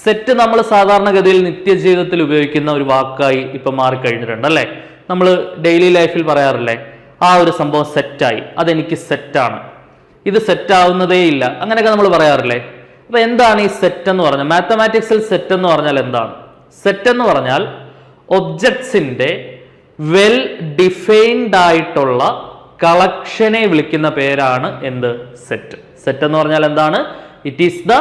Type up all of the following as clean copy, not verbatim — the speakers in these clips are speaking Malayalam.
സെറ്റ് നമ്മൾ സാധാരണഗതിയിൽ നിത്യജീവിതത്തിൽ ഉപയോഗിക്കുന്ന ഒരു വാക്കായി ഇപ്പൊ മാറിക്കഴിഞ്ഞിട്ടുണ്ട് അല്ലേ? നമ്മൾ ഡെയിലി ലൈഫിൽ പറയാറില്ലേ, ആ ഒരു സംഭവം സെറ്റായി, അതെനിക്ക് സെറ്റാണ്, ഇത് സെറ്റാവുന്നതേ ഇല്ല, അങ്ങനെയൊക്കെ നമ്മൾ പറയാറില്ലേ? അപ്പൊ എന്താണ് ഈ സെറ്റ് എന്ന് പറഞ്ഞാൽ? മാത്തമാറ്റിക്സിൽ സെറ്റ് എന്ന് പറഞ്ഞാൽ എന്താണ്? സെറ്റ് എന്ന് പറഞ്ഞാൽ ഒബ്ജക്ട്സിന്റെ വെൽ ഡിഫൈൻഡ് ആയിട്ടുള്ള കളക്ഷനെ വിളിക്കുന്ന പേരാണ് എന്ത്? സെറ്റ്. സെറ്റ് എന്ന് പറഞ്ഞാൽ എന്താണ്? It is the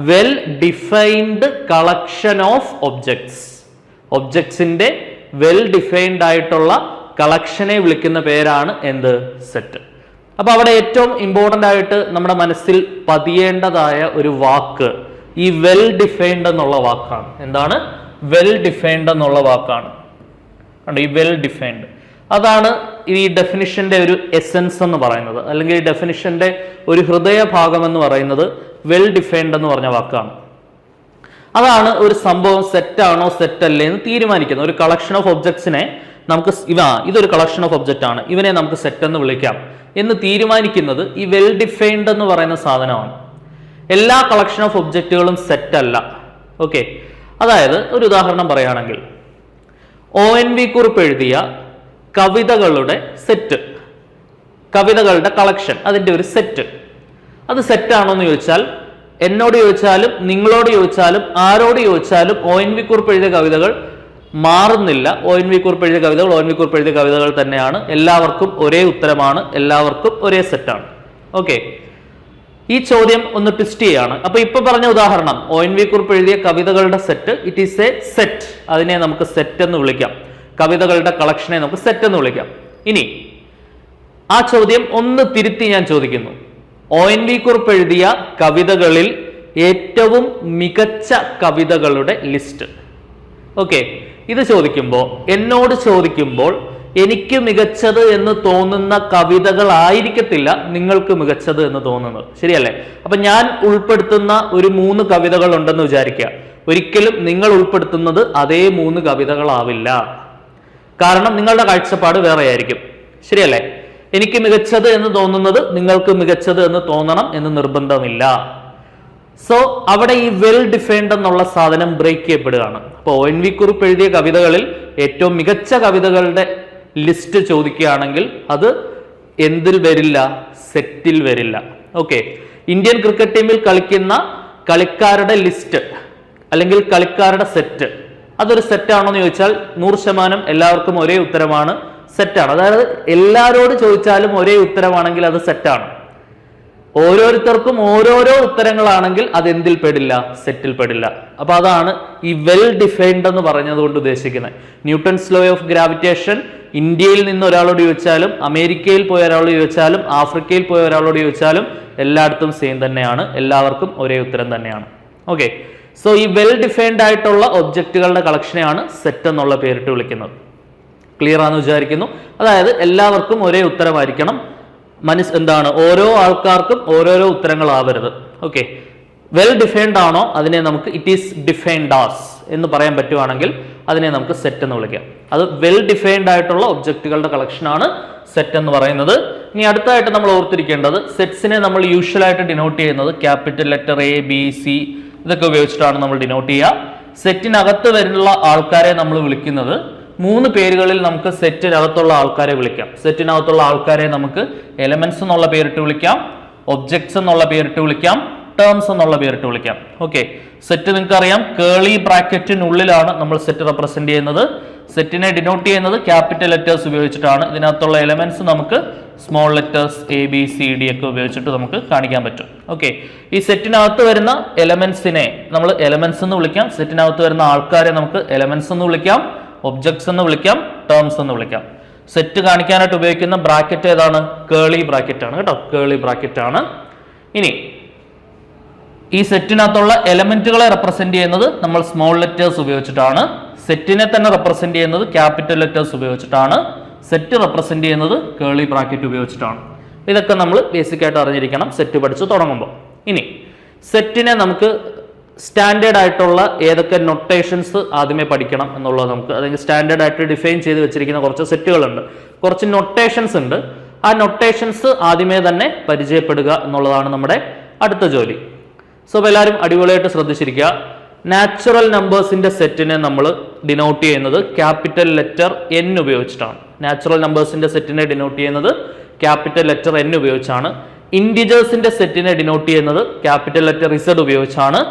well defined collection of objects. ഒബ്ജക്ട്സിന്റെ വെൽ ഡിഫൈൻഡ് ആയിട്ടുള്ള കളക്ഷനെ വിളിക്കുന്ന പേരാണ് എന്ത്? സെറ്റ്. അപ്പൊ അവിടെ ഏറ്റവും ഇമ്പോർട്ടന്റ് ആയിട്ട് നമ്മുടെ മനസ്സിൽ പതിയേണ്ടതായ ഒരു വാക്ക് ഈ വെൽ ഡിഫൈൻഡ് എന്നുള്ള വാക്കാണ്. എന്താണ്? വെൽ ഡിഫൈൻഡ് എന്നുള്ള വാക്കാണ്. ഈ വെൽ ഡിഫൈൻഡ്, അതാണ് ഈ ഡെഫിനിഷന്റെ ഒരു എസെൻസ് എന്ന് പറയുന്നത്, അല്ലെങ്കിൽ ഈ ഡെഫിനിഷന്റെ ഒരു ഹൃദയഭാഗം എന്ന് പറയുന്നത് വെൽ ഡിഫൈൻഡ് എന്ന് പറഞ്ഞ വാക്കാണ്. അതാണ് ഒരു സംഭവം സെറ്റാണോ സെറ്റ് അല്ലേ എന്ന് തീരുമാനിക്കുന്നത്. ഒരു കളക്ഷൻ ഓഫ് ഒബ്ജക്ട്സിനെ നമുക്ക് ഇതൊരു കളക്ഷൻ ഓഫ് ഒബ്ജക്റ്റ് ആണ്, ഇവനെ നമുക്ക് സെറ്റ് എന്ന് വിളിക്കാം എന്ന് തീരുമാനിക്കുന്നത് ഈ വെൽ ഡിഫൈൻഡ് എന്ന് പറയുന്ന സാധനമാണ്. എല്ലാ കളക്ഷൻ ഓഫ് ഒബ്ജക്റ്റുകളും സെറ്റ് അല്ല. ഓക്കെ, അതായത് ഒരു ഉദാഹരണം പറയുകയാണെങ്കിൽ ONV കുറിപ്പ് എഴുതിയ കവിതകളുടെ സെറ്റ്, കവിതകളുടെ കളക്ഷൻ, അതിന്റെ ഒരു സെറ്റ്, അത് സെറ്റാണോ എന്ന് ചോദിച്ചാൽ എന്നോട് ചോദിച്ചാലും നിങ്ങളോട് ചോദിച്ചാലും ആരോട് ചോദിച്ചാലും ONV കുറിപ്പ് എഴുതിയ കവിതകൾ മാറുന്നില്ല. ONV കുറിപ്പ് എഴുതിയ കവിതകൾ ONV കുറിപ്പ് എഴുതിയ കവിതകൾ തന്നെയാണ്. എല്ലാവർക്കും ഒരേ ഉത്തരമാണ്, എല്ലാവർക്കും ഒരേ സെറ്റാണ്. ഓക്കെ, ഈ ചോദ്യം ഒന്ന് ട്വിസ്റ്റ് ചെയ്യാണ്. അപ്പൊ ഇപ്പൊ പറഞ്ഞ ഉദാഹരണം ONV കുറിപ്പ് എഴുതിയ കവിതകളുടെ set, it is A set, അതിനെ നമുക്ക് സെറ്റ് എന്ന് വിളിക്കാം. കവിതകളുടെ കളക്ഷനെ നമുക്ക് സെറ്റ് എന്ന് വിളിക്കാം. ഇനി ആ ചോദ്യം ഒന്ന് തിരുത്തി ഞാൻ ചോദിക്കുന്നു, ONV കുറിപ്പ് എഴുതിയ കവിതകളിൽ ഏറ്റവും മികച്ച കവിതകളുടെ ലിസ്റ്റ്. ഓക്കെ, ഇത് എന്നോട് ചോദിക്കുമ്പോൾ എനിക്ക് മികച്ചത് എന്ന് തോന്നുന്ന കവിതകളായിരിക്കത്തില്ല നിങ്ങൾക്ക് മികച്ചത് എന്ന് തോന്നുന്നത്. ശരിയല്ലേ? അപ്പൊ ഞാൻ ഉൾപ്പെടുത്തുന്ന ഒരു 3 കവിതകൾ ഉണ്ടെന്ന് വിചാരിക്കുക. ഒരിക്കലും നിങ്ങൾ ഉൾപ്പെടുത്തുന്നത് അതേ 3 കവിതകളാവില്ല. കാരണം നിങ്ങളുടെ കാഴ്ചപ്പാട് വേറെയായിരിക്കും. ശരിയല്ലേ? എനിക്ക് മികച്ചത് എന്ന് തോന്നുന്നത് നിങ്ങൾക്ക് മികച്ചത് എന്ന് തോന്നണം എന്ന് നിർബന്ധമില്ല. സോ അവിടെ ഈ വെൽ ഡിഫൈൻഡ് എന്നുള്ള സാധനം ബ്രേക്ക് ചെയ്യപ്പെടുകയാണ്. അപ്പൊ ONV കുറിപ്പ് എഴുതിയ കവിതകളിൽ ഏറ്റവും മികച്ച കവിതകളുടെ ലിസ്റ്റ് ചോദിക്കുകയാണെങ്കിൽ അത് എന്തിൽ വരില്ല? സെറ്റിൽ വരില്ല. ഓക്കെ, ഇന്ത്യൻ ക്രിക്കറ്റ് ടീമിൽ കളിക്കുന്ന കളിക്കാരുടെ ലിസ്റ്റ് അല്ലെങ്കിൽ കളിക്കാരുടെ സെറ്റ്, അതൊരു സെറ്റാണോ എന്ന് ചോദിച്ചാൽ 100% എല്ലാവർക്കും ഒരേ ഉത്തരമാണ്, സെറ്റാണ്. അതായത് എല്ലാവരോട് ചോദിച്ചാലും ഒരേ ഉത്തരമാണെങ്കിൽ അത് സെറ്റാണ്. ഓരോരുത്തർക്കും ഓരോരോ ഉത്തരങ്ങളാണെങ്കിൽ അത് എന്തിൽ പെടില്ല? സെറ്റിൽ പെടില്ല. അപ്പൊ അതാണ് ഈ വെൽ ഡിഫൈൻഡ് എന്ന് പറഞ്ഞതുകൊണ്ട് ഉദ്ദേശിക്കുന്നത്. ന്യൂട്ടൺസ് ലോ ഓഫ് ഗ്രാവിറ്റേഷൻ ഇന്ത്യയിൽ നിന്ന് ഒരാളോട് ചോദിച്ചാലും അമേരിക്കയിൽ പോയ ഒരാളോട് ചോദിച്ചാലും ആഫ്രിക്കയിൽ പോയ ഒരാളോട് ചോദിച്ചാലും എല്ലായിടത്തും സെയിം തന്നെയാണ്, എല്ലാവർക്കും ഒരേ ഉത്തരം തന്നെയാണ്. ഓക്കെ, സോ ഈ വെൽ ഡിഫൈൻഡ് ആയിട്ടുള്ള ഒബ്ജക്റ്റുകളുടെ കളക്ഷനെയാണ് സെറ്റ് എന്നുള്ള പേരിട്ട് വിളിക്കുന്നത്. ക്ലിയർ ആണെന്ന് വിചാരിക്കുന്നു. അതായത് എല്ലാവർക്കും ഒരേ ഉത്തരമായിരിക്കണം. എന്താണ്, ഓരോ ആൾക്കാർക്കും ഓരോരോ ഉത്തരങ്ങളാവരുത്. ഓക്കെ, വെൽ ഡിഫൈൻഡ് ആണോ അതിനെ നമുക്ക് ഇറ്റ് ഈസ് ഡിഫൈൻഡ് ആസ് എന്ന് പറയാൻ പറ്റുവാണെങ്കിൽ അതിനെ നമുക്ക് സെറ്റ് എന്ന് വിളിക്കാം. അത് വെൽ ഡിഫൈൻഡ് ആയിട്ടുള്ള ഒബ്ജക്റ്റുകളുടെ കളക്ഷനാണ് സെറ്റ് എന്ന് പറയുന്നത്. ഇനി അടുത്തായിട്ട് നമ്മൾ ഓർത്തിരിക്കേണ്ടത്, സെറ്റ്സിനെ നമ്മൾ യൂഷ്വലായിട്ട് ഡിനോട്ട് ചെയ്യുന്നത് capital letter A, B, C ഇതൊക്കെ ഉപയോഗിച്ചിട്ടാണ് നമ്മൾ ഡിനോട്ട് ചെയ്യുക. സെറ്റിനകത്ത് വരുന്ന ആൾക്കാരെ നമ്മൾ വിളിക്കുന്നത് 3 പേരുകളിൽ നമുക്ക് സെറ്റിനകത്തുള്ള ആൾക്കാരെ വിളിക്കാം. സെറ്റിനകത്തുള്ള ആൾക്കാരെ നമുക്ക് എലമെന്റ്സ് എന്നുള്ള പേരിട്ട് വിളിക്കാം, ഒബ്ജക്ട്സ് എന്നുള്ള പേരിട്ട് വിളിക്കാം, ടേംസ് എന്നുള്ള പേരിട്ട് വിളിക്കാം. ഓക്കെ, സെറ്റ് നിങ്ങൾക്ക് അറിയാം, കേളി ബ്രാക്കറ്റിനുള്ളിലാണ് നമ്മൾ സെറ്റ് റെപ്രസെന്റ് ചെയ്യുന്നത്. സെറ്റിനെ ഡിനോട്ട് ചെയ്യുന്നത് ക്യാപിറ്റൽ ലെറ്റേഴ്സ് ഉപയോഗിച്ചിട്ടാണ്. ഇതിനകത്തുള്ള എലമെന്റ്സ് നമുക്ക് സ്മോൾ ലെറ്റേഴ്സ് ABCD ഒക്കെ ഉപയോഗിച്ചിട്ട് നമുക്ക് കാണിക്കാൻ പറ്റും. ഓക്കെ, ഈ സെറ്റിനകത്ത് വരുന്ന എലമെന്റ്സിനെ നമ്മൾ എലമെന്റ്സ് എന്ന് വിളിക്കാം. സെറ്റിനകത്ത് വരുന്ന ആൾക്കാരെ നമുക്ക് എലമെന്റ്സ് എന്ന് വിളിക്കാം, ഒബ്ജക്ട്സ് എന്ന് വിളിക്കാം, ടേംസ് എന്ന് വിളിക്കാം. സെറ്റ് കാണിക്കാനായിട്ട് ഉപയോഗിക്കുന്ന ബ്രാക്കറ്റ് ഏതാണ്? കേളി ബ്രാക്കറ്റ് ആണ് കേട്ടോ, കേളി ബ്രാക്കറ്റ് ആണ്. ഇനി ഈ സെറ്റിനകത്തുള്ള എലമെന്റുകളെ റെപ്രസെന്റ് ചെയ്യുന്നത് നമ്മൾ സ്മോൾ ലെറ്റേഴ്സ് ഉപയോഗിച്ചിട്ടാണ്. സെറ്റിനെ തന്നെ റെപ്രസെന്റ് ചെയ്യുന്നത് ക്യാപിറ്റൽ ലെറ്റേഴ്സ് ഉപയോഗിച്ചിട്ടാണ്. സെറ്റ് റെപ്രസെന്റ് ചെയ്യുന്നത് കേളി ബ്രാക്കറ്റ് ഉപയോഗിച്ചിട്ടാണ്. ഇതൊക്കെ നമ്മൾ ബേസിക് ആയിട്ട് അറിഞ്ഞിരിക്കണം സെറ്റ് പഠിച്ചു തുടങ്ങുമ്പോൾ. ഇനി സെറ്റിനെ നമുക്ക് സ്റ്റാൻഡേർഡ് ആയിട്ടുള്ള ഏതൊക്കെ നൊട്ടേഷൻസ് ആദ്യമേ പഠിക്കണം എന്നുള്ളത് നമുക്ക്, അല്ലെങ്കിൽ സ്റ്റാൻഡേർഡ് ആയിട്ട് ഡിഫൈൻ ചെയ്ത് വെച്ചിരിക്കുന്ന കുറച്ച് സെറ്റുകളുണ്ട്, കുറച്ച് നൊട്ടേഷൻസ് ഉണ്ട്. ആ നൊട്ടേഷൻസ് ആദ്യമേ തന്നെ പരിചയപ്പെടുക എന്നുള്ളതാണ് നമ്മുടെ അടുത്ത ജോലി. സോ എല്ലാവരും അടിപൊളിയായിട്ട് ശ്രദ്ധിച്ചിരിക്കുക. നാച്ചുറൽ നമ്പേഴ്സിന്റെ സെറ്റിനെ നമ്മൾ ഡിനോട്ട് ചെയ്യുന്നത് ക്യാപിറ്റൽ ലെറ്റർ N ഉപയോഗിച്ചിട്ടാണ്. നാച്ചുറൽ നമ്പേഴ്സിന്റെ സെറ്റിനെ ഡിനോട്ട് ചെയ്യുന്നത് ക്യാപിറ്റൽ ലെറ്റർ N ഉപയോഗിച്ചാണ്. ഇൻഡിജേഴ്സിന്റെ സെറ്റിനെ ഡിനോട്ട് ചെയ്യുന്നത് ക്യാപിറ്റൽ ലെറ്റർ Z ഉപയോഗിച്ചാണ്.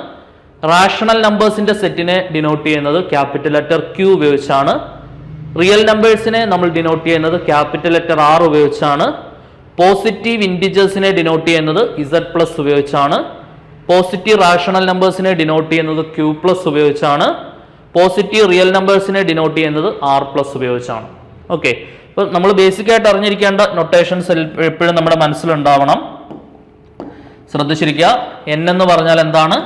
റാഷണൽ നമ്പേഴ്സിന്റെ സെറ്റിനെ ഡിനോട്ട് ചെയ്യുന്നത് ക്യാപിറ്റൽ ലെറ്റർ Q ഉപയോഗിച്ചാണ്. റിയൽ നമ്പേഴ്സിനെ നമ്മൾ ഡിനോട്ട് ചെയ്യുന്നത് ക്യാപിറ്റൽ ലെറ്റർ R ഉപയോഗിച്ചാണ്. പോസിറ്റീവ് ഇൻഡിജേഴ്സിനെ ഡിനോട്ട് ചെയ്യുന്നത് Z+ ഉപയോഗിച്ചാണ്. പോസിറ്റീവ് റാഷണൽ നമ്പേഴ്സിനെ ഡിനോട്ട് ചെയ്യുന്നത് Q+ ഉപയോഗിച്ചാണ്. പോസിറ്റീവ് റിയൽ നമ്പേഴ്സിനെ ഡിനോട്ട് ചെയ്യുന്നത് R+ ഉപയോഗിച്ചാണ്. ഓക്കെ, അപ്പോൾ നമ്മൾ ബേസിക് ആയിട്ട് അറിഞ്ഞിരിക്കേണ്ട നൊട്ടേഷൻസ് എപ്പോഴും നമ്മുടെ മനസ്സിലുണ്ടാവണം. ശ്രദ്ധിച്ചിരിക്കുക. N എന്ന് പറഞ്ഞാൽ എന്താണ്?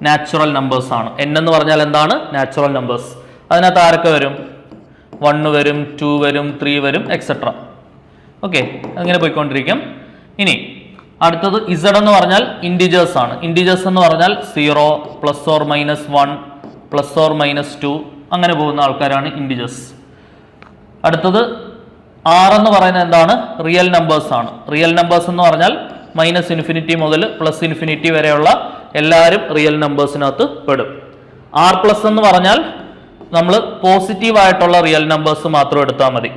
നാച്ചുറൽ നമ്പേഴ്സ് ആണ്. N എന്ന് പറഞ്ഞാൽ എന്താണ്? Natural numbers. അതിനകത്ത് ആരൊക്കെ വരും? 1 വരും, 2 വരും, 3 വരും, എക്സെട്ര. ഓക്കെ, അങ്ങനെ പോയിക്കൊണ്ടിരിക്കും. ഇനി അടുത്തത് Z എന്ന് പറഞ്ഞാൽ ഇൻഡിജേഴ്സ് ആണ്. ഇൻഡിജേഴ്സ് എന്ന് പറഞ്ഞാൽ 0, +or-1, +or-2 അങ്ങനെ പോകുന്ന ആൾക്കാരാണ് ഇൻഡിജേഴ്സ്. അടുത്തത് R എന്ന് പറയുന്നത് എന്താണ്? റിയൽ നമ്പേഴ്സ് ആണ്. റിയൽ നമ്പേഴ്സ് എന്ന് പറഞ്ഞാൽ -∞ മുതൽ +∞ വരെയുള്ള എല്ലാവരും റിയൽ നമ്പേഴ്സിനകത്ത് പെടും. R+ എന്ന് പറഞ്ഞാൽ നമ്മൾ പോസിറ്റീവ് ആയിട്ടുള്ള റിയൽ നമ്പേഴ്സ് മാത്രം എടുത്താൽ മതി.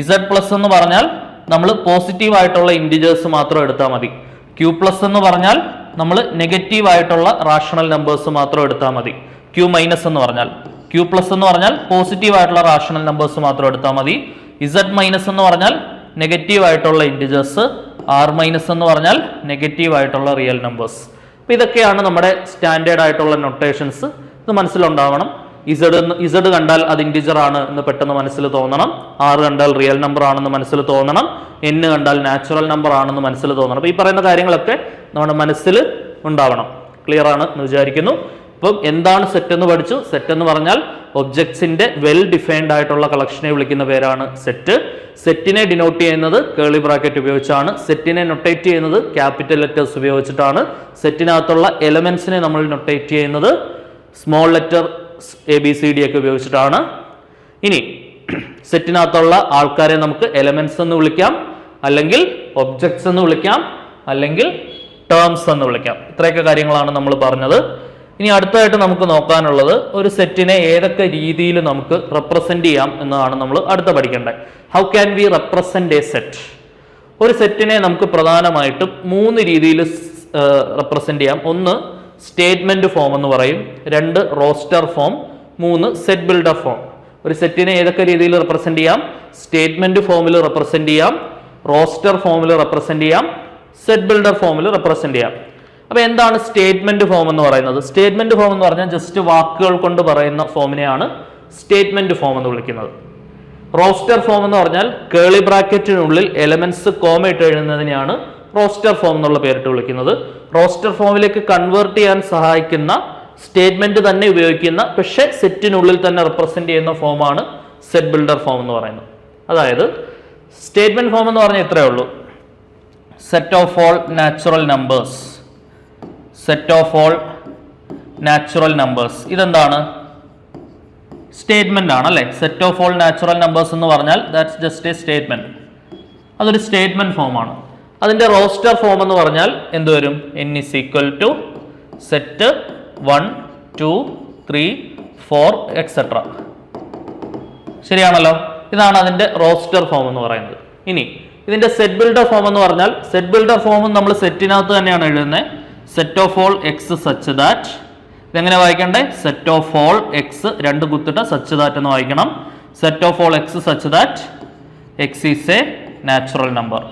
Z+ എന്ന് പറഞ്ഞാൽ നമ്മൾ പോസിറ്റീവ് ആയിട്ടുള്ള ഇൻഡിജേഴ്സ് മാത്രം എടുത്താൽ മതി. Q+ എന്ന് പറഞ്ഞാൽ നമ്മൾ നെഗറ്റീവ് ആയിട്ടുള്ള റാഷണൽ നമ്പേഴ്സ് മാത്രം എടുത്താൽ മതി. Q- എന്ന് പറഞ്ഞാൽ Q+ എന്ന് പറഞ്ഞാൽ പോസിറ്റീവ് ആയിട്ടുള്ള റാഷണൽ നമ്പേഴ്സ് മാത്രം എടുത്താൽ മതി. Z- എന്ന് പറഞ്ഞാൽ നെഗറ്റീവ് ആയിട്ടുള്ള ഇൻഡിജേഴ്സ്. R- എന്ന് പറഞ്ഞാൽ നെഗറ്റീവ് ആയിട്ടുള്ള റിയൽ നമ്പേഴ്സ്. അപ്പൊ ഇതൊക്കെയാണ് നമ്മുടെ സ്റ്റാൻഡേർഡ് ആയിട്ടുള്ള നൊട്ടേഷൻസ്. ഇത് മനസ്സിലുണ്ടാവണം. Z കണ്ടാൽ അത് ഇൻഡിജർ ആണ് എന്ന് പെട്ടെന്ന് മനസ്സിൽ തോന്നണം. R കണ്ടാൽ റിയൽ നമ്പർ ആണെന്ന് മനസ്സിൽ തോന്നണം. N കണ്ടാൽ നാച്ചുറൽ നമ്പർ ആണെന്ന് മനസ്സിൽ തോന്നണം. അപ്പൊ ഈ പറയുന്ന കാര്യങ്ങളൊക്കെ നമ്മുടെ മനസ്സിൽ ഉണ്ടാവണം. ക്ലിയർ ആണ് എന്ന് വിചാരിക്കുന്നു. ഇപ്പം എന്താണ് സെറ്റ് എന്ന് പഠിച്ചു. സെറ്റ് എന്ന് പറഞ്ഞാൽ ഒബ്ജക്ട്സിന്റെ വെൽ ഡിഫൈൻഡ് ആയിട്ടുള്ള കളക്ഷനെ വിളിക്കുന്ന പേരാണ് സെറ്റ്. സെറ്റിനെ ഡിനോട്ട് ചെയ്യുന്നത് കേളി ബ്രാക്കറ്റ് ഉപയോഗിച്ചാണ്. സെറ്റിനെ നൊട്ടേറ്റ് ചെയ്യുന്നത് ക്യാപിറ്റൽ ലെറ്റേഴ്സ് ഉപയോഗിച്ചിട്ടാണ്. സെറ്റിനകത്തുള്ള എലമെന്റ്സിനെ നമ്മൾ നൊട്ടേറ്റ് ചെയ്യുന്നത് സ്മോൾ ലെറ്റർ ABCD ഒക്കെ ഉപയോഗിച്ചിട്ടാണ്. ഇനി സെറ്റിനകത്തുള്ള ആൾക്കാരെ നമുക്ക് എലമെന്റ്സ് എന്ന് വിളിക്കാം, അല്ലെങ്കിൽ ഒബ്ജക്ട്സ് എന്ന് വിളിക്കാം, അല്ലെങ്കിൽ ടേംസ് എന്ന് വിളിക്കാം. ഇത്രയൊക്കെ കാര്യങ്ങളാണ് നമ്മൾ പറഞ്ഞത്. ഇനി അടുത്തതായിട്ട് നമുക്ക് നോക്കാനുള്ളത് ഒരു സെറ്റിനെ ഏതൊക്കെ രീതിയിൽ നമുക്ക് റെപ്രസെന്റ് ചെയ്യാം എന്നതാണ് നമ്മൾ അടുത്ത പഠിക്കേണ്ടത്. How can we represent A set? ഒരു സെറ്റിനെ നമുക്ക് പ്രധാനമായിട്ടും 3 രീതിയിൽ റെപ്രസെന്റ് ചെയ്യാം. 1 സ്റ്റേറ്റ്മെന്റ് ഫോം എന്ന് പറയും, 2 roster form, 3 set builder form. ഒരു സെറ്റിനെ ഏതൊക്കെ രീതിയിൽ റെപ്രസെന്റ് ചെയ്യാം? സ്റ്റേറ്റ്മെന്റ് ഫോമിൽ റെപ്രസെന്റ് ചെയ്യാം, റോസ്റ്റർ ഫോമിൽ റെപ്രസെന്റ് ചെയ്യാം, സെറ്റ് ബിൽഡർ ഫോമിൽ റെപ്രസെന്റ് ചെയ്യാം. അപ്പൊ എന്താണ് സ്റ്റേറ്റ്മെന്റ് ഫോം എന്ന് പറയുന്നത്? സ്റ്റേറ്റ്മെന്റ് ഫോം എന്ന് പറഞ്ഞാൽ ജസ്റ്റ് വാക്കുകൾ കൊണ്ട് പറയുന്ന ഫോമിനെയാണ് സ്റ്റേറ്റ്മെന്റ് ഫോം എന്ന് വിളിക്കുന്നത്. റോസ്റ്റർ ഫോം എന്ന് പറഞ്ഞാൽ കേളി ബ്രാക്കറ്റിനുള്ളിൽ എലമെന്റ്സ് കോമ ഇട്ട് എഴുതുന്നതിനെയാണ് റോസ്റ്റർ ഫോം എന്നുള്ള പേരിട്ട് വിളിക്കുന്നത്. റോസ്റ്റർ ഫോമിലേക്ക് കൺവേർട്ട് ചെയ്യാൻ സഹായിക്കുന്ന സ്റ്റേറ്റ്മെന്റ് തന്നെ ഉപയോഗിക്കുന്ന പക്ഷെ സെറ്റിനുള്ളിൽ തന്നെ റെപ്രസെന്റ് ചെയ്യുന്ന ഫോമാണ് സെറ്റ് ബിൽഡർ ഫോം എന്ന് പറയുന്നത്. അതായത് സ്റ്റേറ്റ്മെന്റ് ഫോം എന്ന് പറഞ്ഞാൽ ഇത്രയേ ഉള്ളൂ. Set of all natural numbers, set of all natural numbers. ഇതെന്താണ്? സ്റ്റേറ്റ്മെന്റ് ആണ് അല്ലെ? Set of all natural numbers എന്ന് പറഞ്ഞാൽ ദാറ്റ്സ് ജസ്റ്റ് എ സ്റ്റേറ്റ്മെന്റ്. അതൊരു സ്റ്റേറ്റ്മെന്റ് ഫോമാണ്. അതിന്റെ റോസ്റ്റർ ഫോം എന്ന് പറഞ്ഞാൽ എന്ത് വരും? n is equal to set 1, 2, 3, 4 etcetera. ശരിയാണല്ലോ? ഇതാണ് അതിന്റെ റോസ്റ്റർ ഫോം എന്ന് പറയുന്നത്. ഇനി ഇതിന്റെ സെറ്റ് ബിൽഡർ ഫോം എന്ന് പറഞ്ഞാൽ സെറ്റ് ബിൽഡർ ഫോമും നമ്മൾ സെറ്റിനകത്ത് തന്നെയാണ് എഴുതുന്നത്. Set of all x such that. ഇതെങ്ങനെ വായിക്കണ്ടേ? സെറ്റ് ഓഫ് ഓൾ എക്സ് 2 കുത്തിട്ട് സച്ച് ദാറ്റ് എന്ന് വായിക്കണം. Set of all x such that x is a natural number.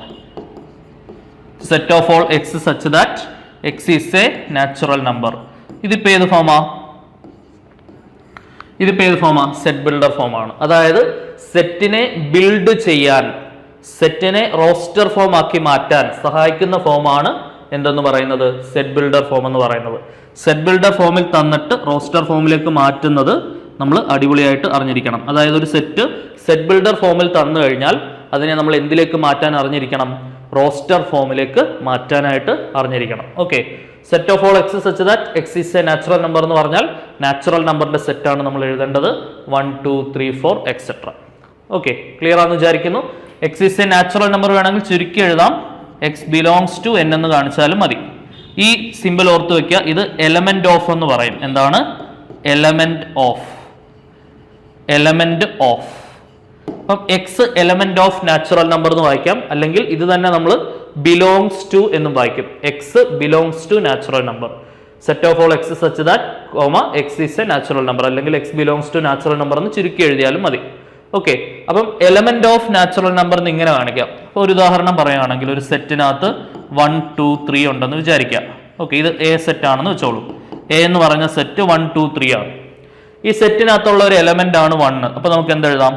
Set of all x such that x is a natural number. ഇതിപ്പോ ഏത് ഫോമാ? സെറ്റ് ബിൽഡർ ഫോമാണ്. അതായത് സെറ്റിനെ ബിൽഡ് ചെയ്യാൻ, സെറ്റിനെ റോസ്റ്റർ ഫോം ആക്കി മാറ്റാൻ സഹായിക്കുന്ന ഫോമാണ് എന്തെന്ന് പറയുന്നത്? സെറ്റ് ബിൽഡർ ഫോം എന്ന് പറയുന്നത്. സെറ്റ് ബിൽഡർ ഫോമിൽ തന്നിട്ട് റോസ്റ്റർ ഫോമിലേക്ക് മാറ്റുന്നത് നമ്മൾ അടിപൊളിയായിട്ട് അറിഞ്ഞിരിക്കണം. അതായത് ഒരു സെറ്റ് ബിൽഡർ ഫോമിൽ തന്നു കഴിഞ്ഞാൽ അതിനെ നമ്മൾ എന്തിലേക്ക് മാറ്റാൻ അറിഞ്ഞിരിക്കണം? റോസ്റ്റർ ഫോമിലേക്ക് മാറ്റാനായിട്ട് അറിഞ്ഞിരിക്കണം. Okay, set of all x such that x is a natural number എന്ന് പറഞ്ഞാൽ നാച്ചുറൽ നമ്പറിന്റെ സെറ്റാണ് നമ്മൾ എഴുതേണ്ടത്. 1, 2, 3, 4 എക്സെട്ര. ഓക്കെ, ക്ലിയർ ആണെന്ന് വിചാരിക്കുന്നു. X is a natural number വേണമെങ്കിൽ ചുരുക്കി എഴുതാം. എക്സ് ബിലോങ്സ് ടു n എന്ന് കാണിച്ചാലും മതി. ഈ സിമ്പിൾ ഓർത്ത് വെക്കുക. ഇത് എലമെന്റ് ഓഫ് എന്ന് പറയും. എന്താണ്? എലമെന്റ് ഓഫ് അപ്പം X element of natural number എന്ന് വായിക്കാം, അല്ലെങ്കിൽ ഇത് തന്നെ നമ്മൾ ബിലോങ്സ് ടു എന്നും വായിക്കും. X belongs to natural number. Set of all x such that comma x is a natural number, അല്ലെങ്കിൽ x belongs to natural number എന്ന് ചുരുക്കി എഴുതിയാലും മതി. ഓക്കെ, അപ്പം എലമെന്റ് ഓഫ് നാച്ചുറൽ നമ്പർ എന്ന് ഇങ്ങനെ കാണിക്കാം. അപ്പോൾ ഒരു ഉദാഹരണം പറയുകയാണെങ്കിൽ ഒരു സെറ്റിനകത്ത് 1 2 3 ഉണ്ടെന്ന് വിചാരിക്കാം. ഓക്കെ, ഇത് എ സെറ്റ് ആണെന്ന് വെച്ചോളൂ. എ എന്ന് പറഞ്ഞ സെറ്റ് 1 2 3 ആണ്. ഈ സെറ്റിനകത്തുള്ള ഒരു എലമെന്റ് ആണ് 1. അപ്പൊ നമുക്ക് എന്തെഴുതാം?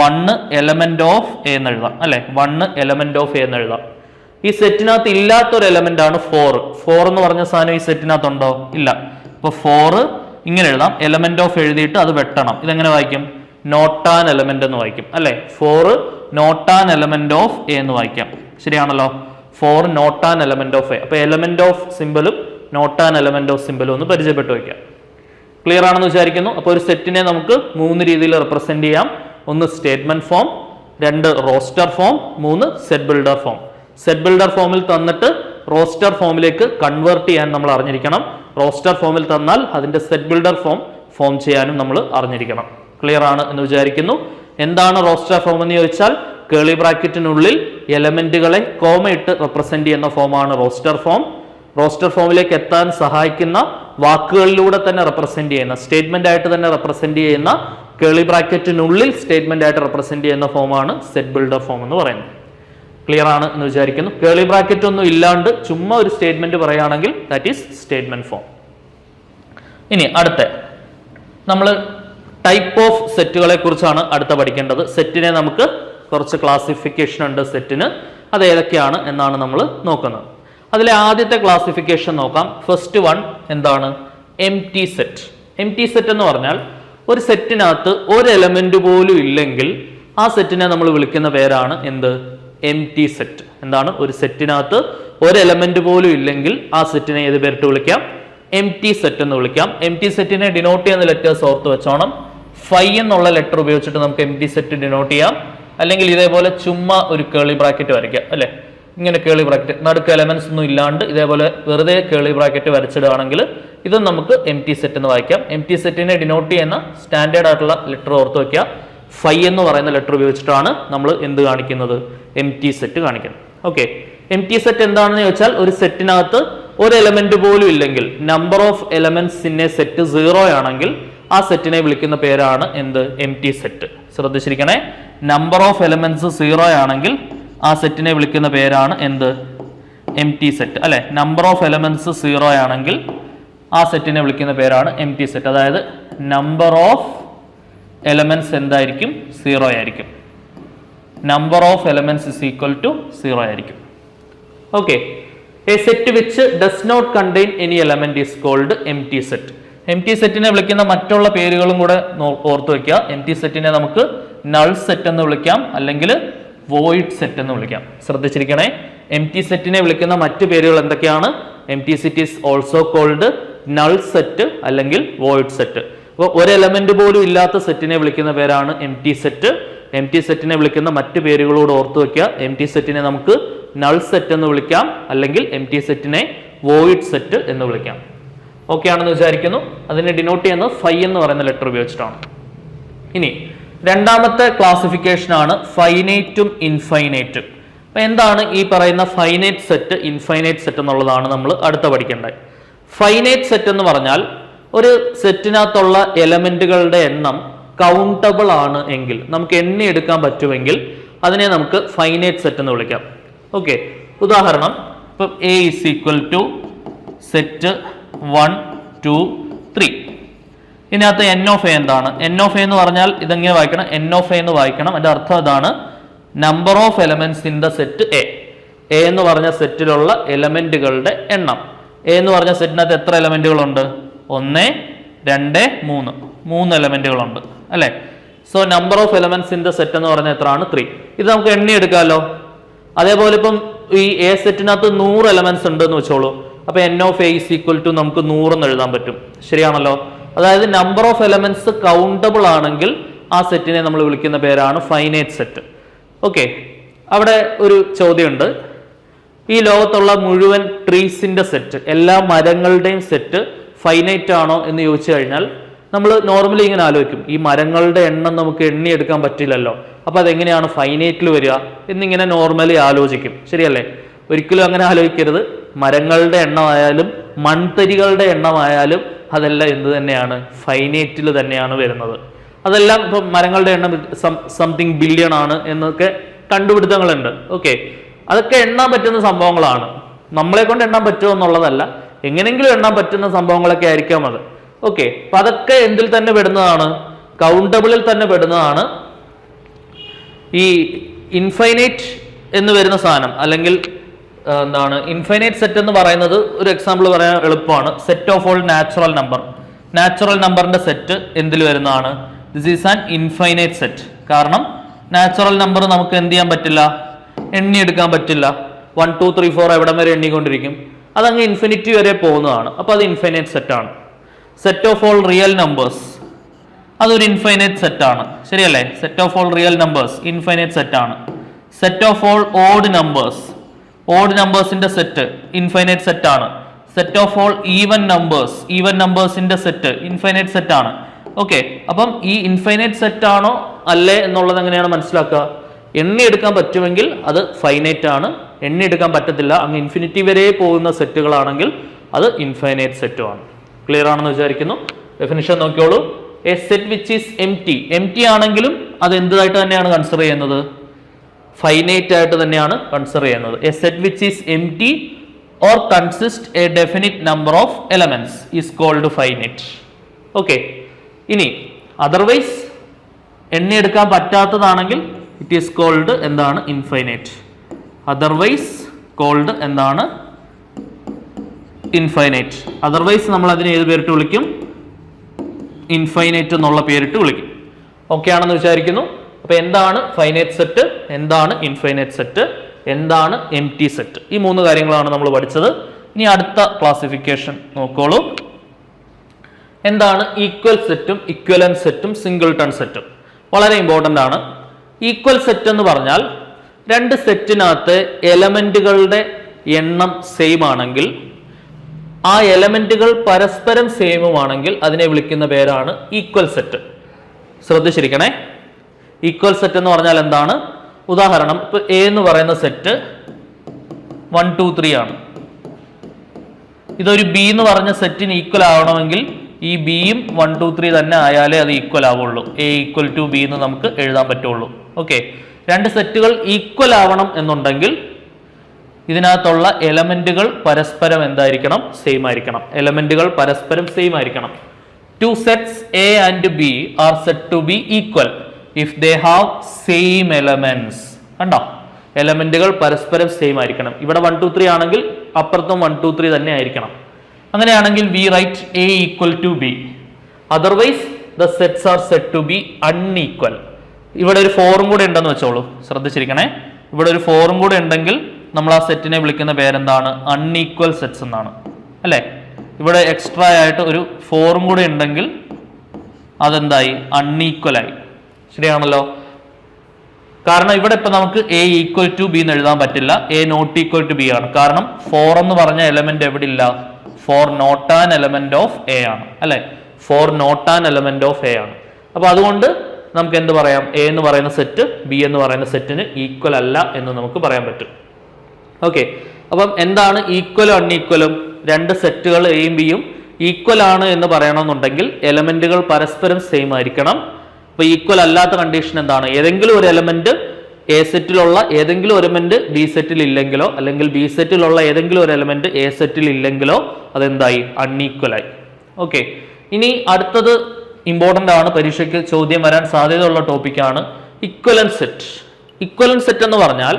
1 എലമെന്റ് ഓഫ് എ എന്ന് എഴുതാം, അല്ലെ? 1 എലമെന്റ് ഓഫ് എ എന്ന് എഴുതാം. ഈ സെറ്റിനകത്ത് ഇല്ലാത്തൊരു എലമെന്റ് ആണ് 4. 4 എന്ന് പറഞ്ഞ സാധനം ഈ സെറ്റിനകത്ത് ഉണ്ടോ? ഇല്ല. അപ്പൊ 4 ഇങ്ങനെ എഴുതാം. എലമെന്റ് ഓഫ് എഴുതിയിട്ട് അത് വെട്ടണം. ഇതെങ്ങനെ വായിക്കും? നോട്ട് ആൻ എലമെന്റ് എന്ന് വായിക്കും, അല്ലെ? 4 not an element of A എന്ന് വായിക്കാം. ശരിയാണല്ലോ? 4 not an element of A. അപ്പൊ എലമെന്റ് ഓഫ് സിമ്പിളും നോട്ട് ആൻ എലമെന്റ് ഓഫ് സിമ്പിളും ഒന്ന് പരിചയപ്പെട്ടു വയ്ക്കാം. ക്ലിയർ ആണെന്ന് വിചാരിക്കുന്നു. അപ്പോൾ ഒരു സെറ്റിനെ നമുക്ക് 3 രീതിയിൽ റെപ്രസെന്റ് ചെയ്യാം. 1 statement form, 2 roster form, 3 set builder form. Set builder ഫോമിൽ തന്നിട്ട് റോസ്റ്റർ ഫോമിലേക്ക് കൺവേർട്ട് ചെയ്യാൻ നമ്മൾ അറിഞ്ഞിരിക്കണം. റോസ്റ്റർ ഫോമിൽ തന്നാൽ അതിന്റെ സെറ്റ് ബിൽഡർ ഫോം ചെയ്യാനും നമ്മൾ അറിഞ്ഞിരിക്കണം. ക്ലിയർ ആണ് എന്ന് വിചാരിക്കുന്നു. എന്താണ് റോസ്റ്റർ ഫോം എന്ന് ചോദിച്ചാൽ കേളി ബ്രാക്കറ്റിനുള്ളിൽ എലമെന്റുകളെ കോമ ഇട്ട് റെപ്രസെന്റ് ചെയ്യുന്ന ഫോമാണ് റോസ്റ്റർ ഫോം. റോസ്റ്റർ ഫോമിലേക്ക് എത്താൻ സഹായിക്കുന്ന വാക്കുകളിലൂടെ തന്നെ റെപ്രസെന്റ് ചെയ്യുന്ന, സ്റ്റേറ്റ്മെന്റ് ആയിട്ട് തന്നെ റെപ്രസെന്റ് ചെയ്യുന്ന, കേളി ബ്രാക്കറ്റിനുള്ളിൽ സ്റ്റേറ്റ്മെന്റ് ആയിട്ട് റെപ്രസെന്റ് ചെയ്യുന്ന ഫോമാണ് സെറ്റ് ബിൽഡർ ഫോം എന്ന് പറയുന്നത്. ക്ലിയർ ആണ് എന്ന് വിചാരിക്കുന്നു. കേളി ബ്രാക്കറ്റ് ഒന്നും ഇല്ലാണ്ട് ചുമ്മാ ഒരു സ്റ്റേറ്റ്മെന്റ് പറയുകയാണെങ്കിൽ ദാറ്റ് ഈസ് സ്റ്റേറ്റ്മെന്റ് ഫോം. ഇനി അടുത്ത നമ്മൾ ടൈപ്പ് ഓഫ് സെറ്റുകളെ കുറിച്ചാണ് അടുത്ത പഠിക്കേണ്ടത്. സെറ്റിനെ നമുക്ക് കുറച്ച് ക്ലാസിഫിക്കേഷൻ ഉണ്ട് സെറ്റിന്. അത് ഏതൊക്കെയാണ് എന്നാണ് നമ്മൾ നോക്കുന്നത്. അതിലെ ആദ്യത്തെ ക്ലാസിഫിക്കേഷൻ നോക്കാം. ഫസ്റ്റ് വൺ എന്താണ്? Empty set. എംപ്റ്റി സെറ്റ് എന്ന് പറഞ്ഞാൽ ഒരു സെറ്റിനകത്ത് ഒരു എലമെന്റ് പോലും ഇല്ലെങ്കിൽ ആ സെറ്റിനെ നമ്മൾ വിളിക്കുന്ന പേരാണ് എന്ത്? Empty set. എന്താണ്? ഒരു സെറ്റിനകത്ത് ഒരു എലമെന്റ് പോലും ഇല്ലെങ്കിൽ ആ സെറ്റിനെ ഏത് പേരിട്ട് വിളിക്കാം? എംപ്റ്റി സെറ്റ് എന്ന് വിളിക്കാം. എംപ്റ്റി സെറ്റിനെ ഡിനോട്ട് ചെയ്യുന്ന ലെറ്റേഴ്സ് ഓർത്ത് വെച്ചോണം. ഫൈ എന്നുള്ള ലെറ്റർ ഉപയോഗിച്ചിട്ട് നമുക്ക് എംപ്റ്റി സെറ്റ് ഡിനോട്ട് ചെയ്യാം. അല്ലെങ്കിൽ ഇതേപോലെ ചുമ്മാ ഒരു കേളി ബ്രാക്കറ്റ് വരയ്ക്കാം, അല്ലെ? ഇങ്ങനെ കേളി ബ്രാക്കറ്റ്, നടുക്ക് എലമെന്റ്സ് ഒന്നും ഇല്ലാണ്ട് ഇതേപോലെ വെറുതെ കേളി ബ്രാക്കറ്റ് വരച്ചിടുകയാണെങ്കിൽ ഇത് നമുക്ക് എംപ്റ്റി സെറ്റ് എന്ന് വായിക്കാം. എംപ്റ്റി സെറ്റിനെ ഡിനോട്ട് ചെയ്യുന്ന സ്റ്റാൻഡേർഡ് ആയിട്ടുള്ള ലെറ്റർ ഓർത്ത് വയ്ക്കുക. ഫൈ എന്ന് പറയുന്ന ലെറ്റർ ഉപയോഗിച്ചിട്ടാണ് നമ്മൾ എന്ത് കാണിക്കുന്നത്? എംപ്റ്റി സെറ്റ് കാണിക്കുന്നത്. ഓക്കെ, എംപ്റ്റി സെറ്റ് എന്താണെന്ന് ചോദിച്ചാൽ ഒരു സെറ്റിനകത്ത് ഒരു എലമെന്റ് പോലും ഇല്ലെങ്കിൽ, number of elements in a set 0 ആണെങ്കിൽ ആ സെറ്റിനെ വിളിക്കുന്ന പേരാണ് എന്ത്? Empty set. ശ്രദ്ധിച്ചിരിക്കണേ, നമ്പർ ഓഫ് എലമെന്റ്സ് 0 ആണെങ്കിൽ ആ സെറ്റിനെ വിളിക്കുന്ന പേരാണ് എന്ത്? എംപ്റ്റി സെറ്റ്, അല്ലെ? നമ്പർ ഓഫ് എലമെന്റ്സ് 0 ആണെങ്കിൽ ആ സെറ്റിനെ വിളിക്കുന്ന പേരാണ് എംപ്റ്റി സെറ്റ്. അതായത് നമ്പർ ഓഫ് എലമെന്റ്സ് എന്തായിരിക്കും? 0 ആയിരിക്കും. Number of elements is equal to 0 ആയിരിക്കും. Okay, a set which does not contain any element is called empty set. Empty സെറ്റിനെ വിളിക്കുന്ന മറ്റുള്ള പേരുകളും കൂടെ ഓർത്തു വെക്കുക. എംപ്റ്റി സെറ്റിനെ നമുക്ക് നൾ സെറ്റ് എന്ന് വിളിക്കാം, അല്ലെങ്കിൽ വോയിഡ് സെറ്റ് എന്ന് വിളിക്കാം. ശ്രദ്ധിച്ചിരിക്കണേ, എംപ്റ്റി സെറ്റിനെ വിളിക്കുന്ന മറ്റു പേരുകൾ എന്തൊക്കെയാണ്? Empty set is also called null set അല്ലെങ്കിൽ വോയിഡ് സെറ്റ്. അപ്പോൾ ഒരു എലമെന്റ് പോലും ഇല്ലാത്ത സെറ്റിനെ വിളിക്കുന്ന പേരാണ് എംപ്റ്റി സെറ്റ്. എംപ്റ്റി സെറ്റിനെ വിളിക്കുന്ന മറ്റു പേരുകളോട് ഓർത്തു വെക്കുക. എംപ്റ്റി സെറ്റിനെ നമുക്ക് നൾ സെറ്റ് എന്ന് വിളിക്കാം, അല്ലെങ്കിൽ എംപ്റ്റി സെറ്റിനെ വോയിഡ് സെറ്റ് എന്ന് വിളിക്കാം. ഓക്കെ ആണെന്ന് വിചാരിക്കുന്നു. അതിനെ ഡിനോട്ട് ചെയ്യുന്നത് ഫൈ എന്ന് പറയുന്ന ലെറ്റർ ഉപയോഗിച്ചിട്ടാണ്. ഇനി രണ്ടാമത്തെ ക്ലാസിഫിക്കേഷൻ ആണ് ഫൈനൈറ്റും ഇൻഫൈനൈറ്റും. അപ്പൊ എന്താണ് ഈ പറയുന്ന ഫൈനൈറ്റ് സെറ്റ്, ഇൻഫൈനൈറ്റ് സെറ്റ് എന്നുള്ളതാണ് നമ്മൾ അടുത്ത പഠിക്കേണ്ടത്. ഫൈനൈറ്റ് സെറ്റ് എന്ന് പറഞ്ഞാൽ ഒരു സെറ്റിനകത്തുള്ള എലമെന്റുകളുടെ എണ്ണം കൗണ്ടബിൾ ആണ് എങ്കിൽ, നമുക്ക് എണ്ണിയെടുക്കാൻ പറ്റുമെങ്കിൽ അതിനെ നമുക്ക് ഫൈനൈറ്റ് സെറ്റ് എന്ന് വിളിക്കാം. ഓക്കെ, ഉദാഹരണം ഇപ്പം A is equal to set 1 2 3. ഇതിനകത്ത് എൻ ഓഫ് എ എന്താണ്? എൻ ഓഫ് എ എന്ന് പറഞ്ഞാൽ ഇതെങ്ങനെ വായിക്കണം? എൻ ഓഫ് എ എന്ന് വായിക്കണം. അതിന്റെ അർത്ഥം ഇതാണ്, number of elements in the set A. A എന്ന് പറഞ്ഞ സെറ്റിലുള്ള എലമെന്റുകളുടെ എണ്ണം. എ എന്ന് പറഞ്ഞ സെറ്റിനകത്ത് എത്ര എലമെന്റുകളുണ്ട്? 1 2 3 എലമെന്റുകളുണ്ട്, അല്ലെ? So number of elements in the set എന്ന് പറഞ്ഞാൽ എത്രയാണ്? 3. ഇത് നമുക്ക് എണ്ണി എടുക്കാമല്ലോ. അതേപോലെ ഇപ്പം ഈ എ സെറ്റിനകത്ത് 100 എലമെന്റ്സ് ഉണ്ട് എന്ന് വെച്ചോളൂ. അപ്പൊ n of A is equal to നമുക്ക് 100 എന്ന് എഴുതാൻ പറ്റും. ശരിയാണല്ലോ? അതായത് നമ്പർ ഓഫ് എലമെന്റ്സ് കൗണ്ടബിൾ ആണെങ്കിൽ ആ സെറ്റിനെ നമ്മൾ വിളിക്കുന്ന പേരാണ് ഫൈനൈറ്റ് സെറ്റ്. ഓക്കെ, അവിടെ ഒരു ചോദ്യമുണ്ട്. ഈ ലോകത്തുള്ള മുഴുവൻ ട്രീസിന്റെ സെറ്റ്, എല്ലാ മരങ്ങളുടെയും സെറ്റ് ഫൈനൈറ്റ് ആണോ എന്ന് ചോദിച്ചു കഴിഞ്ഞാൽ നമ്മൾ നോർമലി ഇങ്ങനെ ആലോചിക്കും, ഈ മരങ്ങളുടെ എണ്ണം നമുക്ക് എണ്ണിയെടുക്കാൻ പറ്റില്ലല്ലോ, അപ്പൊ അതെങ്ങനെയാണ് ഫൈനൈറ്റിൽ വരിക എന്നിങ്ങനെ നോർമലി ആലോചിക്കും. ശരിയല്ലേ? ഒരിക്കലും അങ്ങനെ ആലോചിക്കരുത്. മരങ്ങളുടെ എണ്ണമായാലും മൺതരികളുടെ എണ്ണമായാലും അതെല്ലാം എന്ത് തന്നെയാണ്? ഫൈനൈറ്റിൽ തന്നെയാണ് വരുന്നത്. അതെല്ലാം ഇപ്പൊ മരങ്ങളുടെ എണ്ണം സംതിങ് ബില്യൺ ആണ് എന്നൊക്കെ കണ്ടുപിടുത്തങ്ങളുണ്ട്. ഓക്കെ, അതൊക്കെ എണ്ണാൻ പറ്റുന്ന സംഭവങ്ങളാണ്. നമ്മളെ കൊണ്ട് എണ്ണാൻ പറ്റുമോ എന്നുള്ളതല്ല, എങ്ങനെങ്കിലും എണ്ണാൻ പറ്റുന്ന സംഭവങ്ങളൊക്കെ ആയിരിക്കാം അത്. ഓക്കെ, അപ്പൊ അതൊക്കെ എന്തിൽ തന്നെ പെടുന്നതാണ്? കൗണ്ടബിളിൽ തന്നെ പെടുന്നതാണ്. ഈ ഇൻഫൈനൈറ്റ് എന്ന് വരുന്ന സാധനം, അല്ലെങ്കിൽ എന്താണ് ഇൻഫൈനൈറ്റ് സെറ്റ് എന്ന് പറയുന്നത്, ഒരു എക്സാമ്പിൾ പറയാൻ എളുപ്പമാണ്. Set of all natural number. Natural നമ്പറിന്റെ സെറ്റ് എന്തിൽ വരുന്നതാണ്? This is an infinite set. കാരണം നാച്ചുറൽ നമ്പർ നമുക്ക് എന്ത് ചെയ്യാൻ പറ്റില്ല? എണ്ണിയെടുക്കാൻ പറ്റില്ല. 1 2 3 4 എവിടം വരെ എണ്ണിക്കൊണ്ടിരിക്കും? അതങ്ങ് ഇൻഫിനിറ്റി വരെ പോകുന്നതാണ്. അപ്പൊ അത് ഇൻഫൈനൈറ്റ് സെറ്റ് ആണ്. Set of all real numbers, അതൊരു ഇൻഫൈനൈറ്റ് സെറ്റ് ആണ്. ശരിയല്ലേ? Set of all real numbers infinite set ആണ്. Set of all odd numbers, odd നമ്പേഴ്സിന്റെ സെറ്റ് ഇൻഫൈനൈറ്റ് സെറ്റ് ആണ്. Set of all even numbers, even നമ്പേഴ്സിന്റെ സെറ്റ് ഇൻഫൈനൈറ്റ് സെറ്റ് ആണ്. ഓക്കെ, അപ്പം ഈ ഇൻഫൈനൈറ്റ് സെറ്റ് ആണോ അല്ലേ എന്നുള്ളത് എങ്ങനെയാണ് മനസ്സിലാക്കുക? എണ്ണിയെടുക്കാൻ പറ്റുമെങ്കിൽ അത് ഫൈനൈറ്റ് ആണ്, എണ്ണിയെടുക്കാൻ പറ്റത്തില്ല, അങ്ങ് ഇൻഫിനിറ്റി വരെ പോകുന്ന സെറ്റുകളാണെങ്കിൽ അത് ഇൻഫൈനൈറ്റ് സെറ്റും ആണ്. ക്ലിയർ ആണെന്ന് വിചാരിക്കുന്നു. ഡെഫിനിഷൻ നോക്കിയോളൂ. A set which is empty, empty ആണെങ്കിലും അത് എന്തായിട്ട് തന്നെയാണ് കൺസിഡർ ചെയ്യുന്നത്? ഫൈനൈറ്റ് ആയിട്ട് തന്നെയാണ് കൺസിഡർ ചെയ്യുന്നത്. A set which is empty or consist a definite number of elements is called finite. Okay, ഇനി അതർവൈസ് എണ്ണിയെടുക്കാൻ പറ്റാത്തതാണെങ്കിൽ ഇറ്റ് ഈസ് കോൾഡ് എന്താണ്? ഇൻഫൈനൈറ്റ്. അതർവൈസ് കോൾഡ് എന്താണ്? ഇൻഫൈനൈറ്റ്. അതർവൈസ് നമ്മൾ അതിനെ ഏത് പേരിട്ട് വിളിക്കും? ഇൻഫൈനൈറ്റ് എന്നുള്ള പേരിട്ട് വിളിക്കും. ഓക്കെ ആണെന്ന് വിചാരിക്കുന്നു. അപ്പൊ എന്താണ് ഫൈനൈറ്റ് സെറ്റ്, എന്താണ് ഇൻഫൈനൈറ്റ് സെറ്റ്, എന്താണ് എംപ്റ്റി സെറ്റ്? ഈ 3 കാര്യങ്ങളാണ് നമ്മൾ പഠിച്ചത്. ഇനി അടുത്ത ക്ലാസിഫിക്കേഷൻ നോക്കോളൂ. എന്താണ് ഈക്വൽ സെറ്റും ഇക്വലന്റ് സെറ്റും സിംഗിൾട്ടൺ സെറ്റും? വളരെ ഇമ്പോർട്ടൻ്റ് ആണ്. ഈക്വൽ സെറ്റ് എന്ന് പറഞ്ഞാൽ രണ്ട് സെറ്റിനകത്ത് എലമെന്റുകളുടെ എണ്ണം സെയിം ആണെങ്കിൽ, ആ എലമെന്റുകൾ പരസ്പരം സെയിമുമാണെങ്കിൽ അതിനെ വിളിക്കുന്ന പേരാണ് ഈക്വൽ സെറ്റ്. ശ്രദ്ധിച്ചിരിക്കണേ. ഈക്വൽ സെറ്റ് എന്ന് പറഞ്ഞാൽ എന്താണ്? ഉദാഹരണം, ഇപ്പൊ എ എന്ന് പറയുന്ന സെറ്റ് 1 2 3 ആണ്. ഇതൊരു ബി എന്ന് പറഞ്ഞ സെറ്റിന് ഈക്വൽ ആവണമെങ്കിൽ ഈ ബിയും 1 2 3 തന്നെ ആയാലേ അത് ഈക്വൽ ആവുള്ളൂ. എ ഈക്വൽ ടു ബി എന്ന് നമുക്ക് എഴുതാൻ പറ്റുള്ളൂ. ഓക്കെ, രണ്ട് സെറ്റുകൾ ഈക്വൽ ആവണം എന്നുണ്ടെങ്കിൽ ഇതിനകത്തുള്ള എലമെന്റുകൾ പരസ്പരം എന്തായിരിക്കണം? സെയിം ആയിരിക്കണം. എലമെന്റുകൾ പരസ്പരം സെയിം ആയിരിക്കണം. 2 sets A and B are said to be equal if they have same elements. കണ്ടോ? എലമെന്റുകൾ പരസ്പരം സെയിം ആയിരിക്കണം. ഇവിടെ 1 2 3 ആണെങ്കിൽ അപ്പുറത്തും 1 2 3 തന്നെ ആയിരിക്കണം. അങ്ങനെയാണെങ്കിൽ we write A equal to B. Otherwise the sets are said to be unequal. ഇവിടെ ഒരു 4 കൂടെ ഉണ്ടെന്ന് വെച്ചോളൂ. ശ്രദ്ധിച്ചിരിക്കണേ. ഇവിടെ ഒരു 4 കൂടെ ഉണ്ടെങ്കിൽ നമ്മൾ ആ സെറ്റിനെ വിളിക്കുന്ന പേരെന്താണ്? അൺഈക്വൽ സെറ്റ്സ് എന്നാണ്. അല്ലേ? ഇവിടെ എക്സ്ട്രാ ആയിട്ട് ഒരു 4 കൂടെ ഉണ്ടെങ്കിൽ അതെന്തായി? അൺഈക്വൽ ആയി. ശരിയാണല്ലോ? കാരണം ഇവിടെ ഇപ്പൊ നമുക്ക് എ ഈക്വൽ ടു ബി എന്ന് എഴുതാൻ പറ്റില്ല. A not equal to B ആണ്. കാരണം 4 എന്ന് പറഞ്ഞ എലമെന്റ് എവിടെ ഇല്ല? 4 not an element of A ആണ്. അല്ലെ? 4 not an element of A ആണ്. അപ്പൊ അതുകൊണ്ട് നമുക്ക് എന്ത് പറയാം? എ എന്ന് പറയുന്ന സെറ്റ് ബി എന്ന് പറയുന്ന സെറ്റിന് ഈക്വൽ അല്ല എന്ന് നമുക്ക് പറയാൻ പറ്റും. ഓക്കെ, അപ്പം എന്താണ് ഈക്വലും അൺഈക്വലും? രണ്ട് സെറ്റുകൾ എയും ബിയും ഈക്വൽ ആണ് എന്ന് പറയണമെന്നുണ്ടെങ്കിൽ എലമെന്റുകൾ പരസ്പരം സെയിം ആയിരിക്കണം. അപ്പൊ ഈക്വൽ അല്ലാത്ത കണ്ടീഷൻ എന്താണ്? ഏതെങ്കിലും ഒരു എലമെന്റ് എ സെറ്റിലുള്ള ഏതെങ്കിലും ഒരു എലമെന്റ് ബി സെറ്റിൽ ഇല്ലെങ്കിലോ, അല്ലെങ്കിൽ ബി സെറ്റിലുള്ള ഏതെങ്കിലും ഒരു എലമെന്റ് എ സെറ്റിൽ ഇല്ലെങ്കിലോ അതെന്തായി? അൺഈക്വൽ ആയി. ഓക്കെ, ഇനി അടുത്തത് ഇമ്പോർട്ടൻ്റ് ആണ്, പരീക്ഷയ്ക്ക് ചോദ്യം വരാൻ സാധ്യതയുള്ള ടോപ്പിക്കാണ് ഇക്വലന്റ് സെറ്റ്. ഇക്വലന്റ് സെറ്റ് എന്ന് പറഞ്ഞാൽ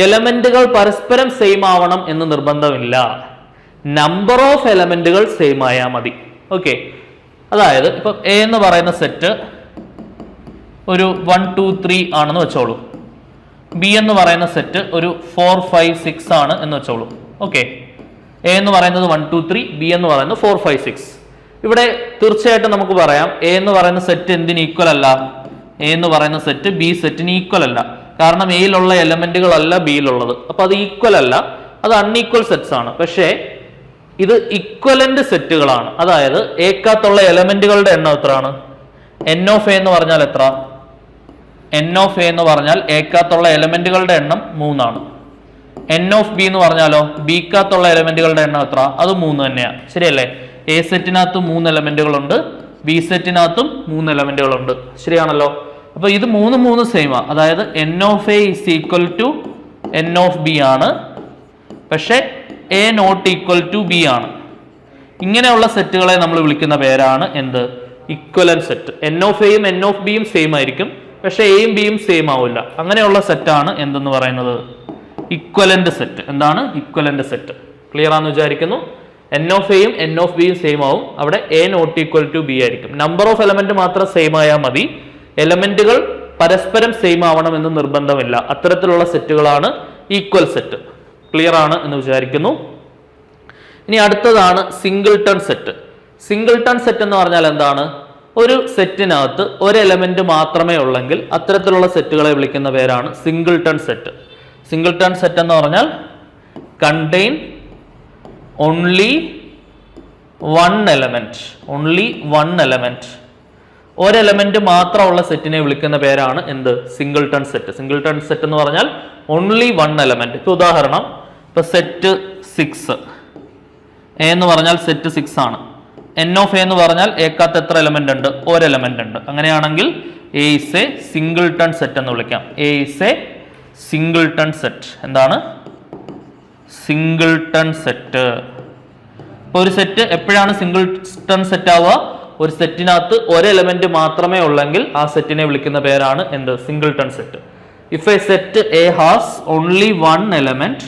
എലമെന്റുകൾ പരസ്പരം സെയിം ആവണം എന്ന് നിർബന്ധമില്ല. നമ്പർ ഓഫ് എലമെന്റുകൾ സെയിം ആയാൽ മതി. ഓക്കെ, അതായത് ഇപ്പൊ എ എന്ന് പറയുന്ന സെറ്റ് ഒരു 1 2 3 ആണെന്ന് വെച്ചോളൂ. ബി എന്ന് പറയുന്ന സെറ്റ് ഒരു 4 5 6 ആണ് എന്ന് വെച്ചോളൂ. ഓക്കെ, എ എന്ന് പറയുന്നത് 1 2 3, ബി എന്ന് പറയുന്നത് 4 5 6. ഇവിടെ തീർച്ചയായിട്ടും നമുക്ക് പറയാം എ എന്ന് പറയുന്ന സെറ്റ് എന്തിന് ഈക്വൽ അല്ല? എ എന്ന് പറയുന്ന സെറ്റ് ബി സെറ്റിന് ഈക്വൽ അല്ല. കാരണം എയിലുള്ള എലമെന്റുകളല്ല ബിയിലുള്ളത്. അപ്പൊ അത് ഈക്വൽ അല്ല, അത് അൺഈക്വൽ സെറ്റ്സ് ആണ്. പക്ഷേ ഇത് ഇക്വലന്റ് സെറ്റുകളാണ്. അതായത് ഏക്കകത്തുള്ള എലമെന്റുകളുടെ എണ്ണം എത്രയാണ്? n ഓഫ് എ എന്ന് പറഞ്ഞാൽ എത്ര? n ഓഫ് എ എന്ന് പറഞ്ഞാൽ ഏക്കകത്തുള്ള എലമെന്റുകളുടെ എണ്ണം 3 ആണ്. n ഓഫ് ബി എന്ന് പറഞ്ഞാലോ ബിക്കകത്തുള്ള എലമെന്റുകളുടെ എണ്ണം എത്ര? അത് 3 തന്നെയാണ്. ശരിയല്ലേ? എ സെറ്റിനകത്ത് 3 എലമെന്റുകളുണ്ട്, ബി സെറ്റിനകത്തും 3 എലമെന്റുകളുണ്ട്. ശരിയാണല്ലോ? അപ്പൊ ഇത് 3 സെയിമാ. അതായത് n of A is equal to n of B ആണ്, പക്ഷെ A not equal to B ആണ്. ഇങ്ങനെയുള്ള സെറ്റുകളെ നമ്മൾ വിളിക്കുന്ന പേരാണ് എന്ത്? Equivalent set. n ഓഫ് എയും n ഓഫ് ബിയും സെയിം ആയിരിക്കും, പക്ഷെ എയും ബിയും സെയിം ആവില്ല. അങ്ങനെയുള്ള സെറ്റാണ് എന്തെന്ന് പറയുന്നത്? Equivalent set. എന്താണ് ഇക്വലന്റ് സെറ്റ്? ക്ലിയർ ആണെന്ന് വിചാരിക്കുന്നു. n ഓഫ് എയും n ഓഫ് ബിയും സെയിം ആവും, അവിടെ A not equal to B ആയിരിക്കും. നമ്പർ ഓഫ് എലമെന്റ് മാത്രം സെയിം ആയാൽ മതി, എലമെന്റുകൾ പരസ്പരം സെയിം ആവണമെന്ന് നിർബന്ധമില്ല. അത്തരത്തിലുള്ള സെറ്റുകളാണ് ഈക്വൽ സെറ്റ്. ക്ലിയർ ആണ് എന്ന് വിചാരിക്കുന്നു. ഇനി അടുത്തതാണ് സിംഗിൾട്ടൺ സെറ്റ്. സിംഗിൾട്ടൺ സെറ്റ് എന്ന് പറഞ്ഞാൽ എന്താണ്? ഒരു സെറ്റിനകത്ത് ഒരു എലമെന്റ് മാത്രമേ ഉള്ളെങ്കിൽ അത്തരത്തിലുള്ള സെറ്റുകളെ വിളിക്കുന്ന പേരാണ് സിംഗിൾട്ടൺ സെറ്റ്. സിംഗിൾട്ടൺ സെറ്റ് എന്ന് പറഞ്ഞാൽ contain only one element. Only one element, ഒരു എലമെന്റ് മാത്രമുള്ള സെറ്റിനെ വിളിക്കുന്ന പേരാണ് എന്ത്? Singleton set. സിംഗിൾട്ടൺ സെറ്റ് എന്ന് പറഞ്ഞാൽ ഓൺലി വൺ എലമെന്റ്. ഇപ്പൊ ഉദാഹരണം, ഇപ്പൊ സെറ്റ് 6 എ എന്ന് പറഞ്ഞാൽ സെറ്റ് 6 ആണ്. n ഓഫ് എ എന്ന് പറഞ്ഞാൽ ഏക്കകത്ത് എത്ര എലമെന്റ് ഉണ്ട്? ഒരു എലമെന്റ് ഉണ്ട്. അങ്ങനെയാണെങ്കിൽ A is a singleton set എന്ന് വിളിക്കാം. A is a singleton set. എന്താണ്? Singleton set. ഇപ്പൊ ഒരു സെറ്റ് എപ്പോഴാണ് സിംഗിൾട്ടൺ സെറ്റ് ആവുക? ഒരു സെറ്റിനകത്ത് ഒരു എലമെന്റ് മാത്രമേ ഉള്ളെങ്കിൽ ആ സെറ്റിനെ വിളിക്കുന്ന പേരാണ് എന്ത്? Singleton set. If A set A has only one element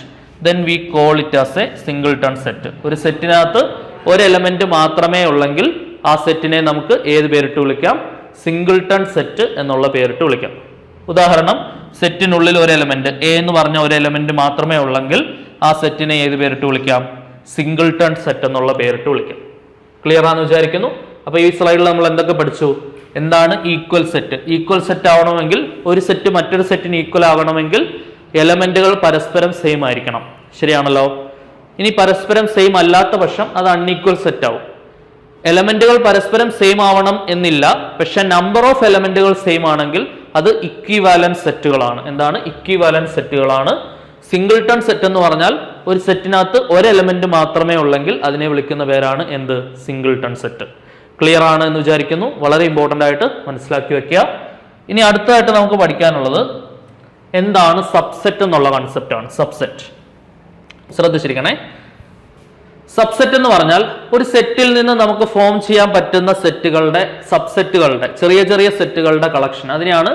then we call it as a singleton set. ഒരു സെറ്റിനകത്ത് ഒരു എലമെന്റ് മാത്രമേ ഉള്ളെങ്കിൽ ആ സെറ്റിനെ നമുക്ക് ഏത് പേരിട്ട് വിളിക്കാം? സിംഗിൾട്ടൺ സെറ്റ് എന്നുള്ള പേരിട്ട് വിളിക്കാം. ഉദാഹരണം, സെറ്റിനുള്ളിൽ ഒരു എലമെന്റ് എ എന്ന് പറഞ്ഞ ഒരു എലമെന്റ് മാത്രമേ ഉള്ളെങ്കിൽ ആ സെറ്റിനെ ഏത് പേരിട്ട് വിളിക്കാം? സിംഗിൾട്ടൺ സെറ്റ് എന്നുള്ള പേരിട്ട് വിളിക്കാം. ക്ലിയർ ആണെന്ന് വിചാരിക്കുന്നു. അപ്പൊ ഈ സ്ലൈഡിൽ നമ്മൾ എന്തൊക്കെ പഠിച്ചു? എന്താണ് ഈക്വൽ സെറ്റ്? ഈക്വൽ സെറ്റ് ആവണമെങ്കിൽ, ഒരു സെറ്റ് മറ്റൊരു സെറ്റിന് ഈക്വൽ ആവണമെങ്കിൽ എലമെന്റുകൾ പരസ്പരം സെയിം ആയിരിക്കണം. ശരിയാണല്ലോ? ഇനി പരസ്പരം സെയിം അല്ലാത്ത പക്ഷം അത് അൺഈക്വൽ സെറ്റ് ആവും. എലമെന്റുകൾ പരസ്പരം സെയിം ആവണം എന്നില്ല, പക്ഷെ നമ്പർ ഓഫ് എലമെന്റുകൾ സെയിം ആണെങ്കിൽ അത് ഇക്വിവാലന്റ് സെറ്റുകളാണ്. എന്താണ്? ഇക്വിവാലന്റ് സെറ്റുകളാണ്. സിംഗിൾട്ടൺ സെറ്റ് എന്ന് പറഞ്ഞാൽ ഒരു സെറ്റിനകത്ത് ഒരു എലമെന്റ് മാത്രമേ ഉള്ളെങ്കിൽ അതിനെ വിളിക്കുന്ന പേരാണ് എന്ത്? Singleton set. ക്ലിയർ ആണ് എന്ന് വിചാരിക്കുന്നു. വളരെ ഇമ്പോർട്ടന്റ് ആയിട്ട് മനസ്സിലാക്കി വെക്കുക. ഇനി അടുത്തതായിട്ട് നമുക്ക് പഠിക്കാനുള്ളത് എന്താണ്? സബ്സെറ്റ് എന്നുള്ള കൺസെപ്റ്റ് ആണ്. സബ്സെറ്റ് ശ്രദ്ധിച്ചിരിക്കണേ. സബ്സെറ്റ് എന്ന് പറഞ്ഞാൽ ഒരു സെറ്റിൽ നിന്ന് നമുക്ക് ഫോം ചെയ്യാൻ പറ്റുന്ന സെറ്റുകളുടെ, സബ്സെറ്റുകളുടെ, ചെറിയ ചെറിയ സെറ്റുകളുടെ കളക്ഷൻ, അതിനെയാണ്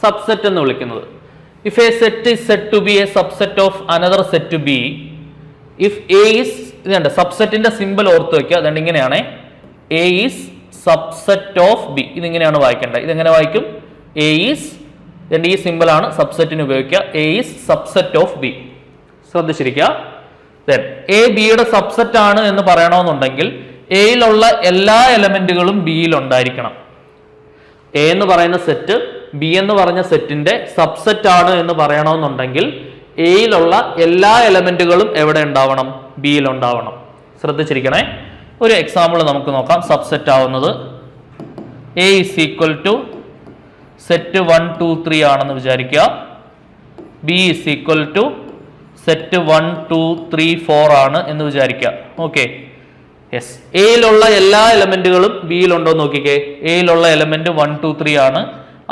സബ്സെറ്റ് എന്ന് വിളിക്കുന്നത്. If A set is said to be a subset of another set to be, if A is, ഇതുണ്ട് സബ്സെറ്റിന്റെ സിമ്പിൾ ഓർത്ത് വെക്കുക. അതുകൊണ്ട് ഇങ്ങനെയാണ്, A is subset of B. ഇതിങ്ങനെയാണ് വായിക്കേണ്ടത്. ഇതെങ്ങനെ വായിക്കും? A is, ഇതിന്റെ ഈ സിമ്പിൾ ആണ് സബ്സെറ്റിന് ഉപയോഗിക്കുക. A is subset of B. ശ്രദ്ധിച്ചിരിക്കുക. Then A ബിയുടെ സബ്സെറ്റ് ആണ് എന്ന് പറയണമെന്നുണ്ടെങ്കിൽ എയിലുള്ള എല്ലാ എലമെന്റുകളും ബിയിൽ ഉണ്ടായിരിക്കണം. എ എന്ന് പറയുന്ന സെറ്റ് ബി എന്ന് പറഞ്ഞ സെറ്റിന്റെ സബ്സെറ്റ് ആണ് എന്ന് പറയണമെന്നുണ്ടെങ്കിൽ എയിലുള്ള എല്ലാ എലമെന്റുകളും എവിടെ ഉണ്ടാവണം? ബിയിൽ ഉണ്ടാവണം. ശ്രദ്ധിച്ചിരിക്കണേ. ഒരു എക്സാമ്പിൾ നമുക്ക് നോക്കാം. സബ്സെറ്റ് ആവുന്നത് A is equal to set 1 2 3 ആണെന്ന് വിചാരിക്കുക. B is equal to set 1 2 3 4 ആണ് എന്ന് വിചാരിക്കുക. Okay, yes. എയിലുള്ള എല്ലാ എലമെന്റുകളും ബിയിൽ ഉണ്ടോ എന്ന് നോക്കിക്കേ. എയിലുള്ള എലമെന്റ് 1 2 3 ആണ്,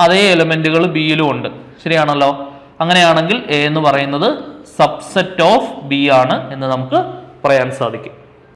അതേ എലമെന്റുകൾ ബിയിലും ഉണ്ട്. ശരിയാണല്ലോ? അങ്ങനെയാണെങ്കിൽ എ എന്ന് പറയുന്നത് സബ്സെറ്റ് ഓഫ് ബി ആണ് എന്ന് നമുക്ക് പറയാൻ സാധിക്കും.